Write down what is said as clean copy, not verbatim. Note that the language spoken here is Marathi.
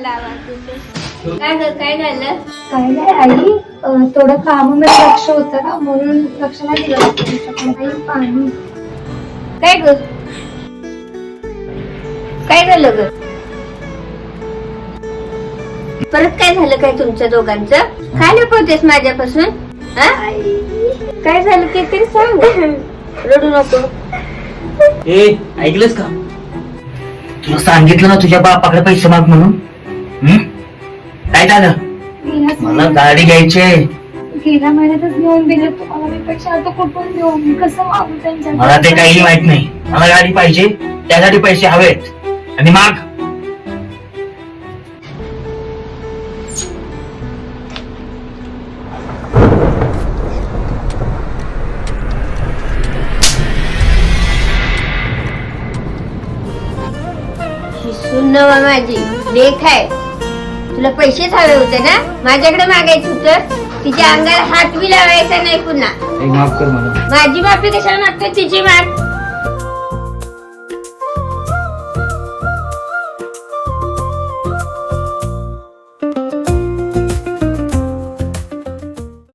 मला आवाज येतो. काय ग, काय झालं? काय नाही आई, थोडं कामामध्ये लक्ष होतं ना, म्हणून लक्ष नाही दिलं तुमच्याकडे. आई पाणी. काय ग, काय झालं ग? परत काय झालं काय तुमच्या दोघांचं? काय लपवतेस माझ्यापासून? हा? काय झालं ते तरी सांग. रडू नको. ए ऐकलंस का? तुला सांगितलं ना तुझ्या बापाकडे पैसे माग म्हणून. काय झालं? मला गाडी घ्यायची आहे. गेल्या महिन्यातच घेऊन दिले तुम्हाला मी, पैसे आता कुठून देऊ मी, कसं मागू त्यांच्या? मला ते काही माहित नाही. मला गाडी पाहिजे, त्यासाठी पैसे हवेत आणि माग. सुन्नवा माझी लेख आहे. तुला पैसेच हवे होते ना, माझ्याकडे मागायचं होतं. तिच्या अंगाला हात बी लावायचा नाही पुन्हा. माफ कर मला. माझी माफी कशाला मागतो, तिची माग.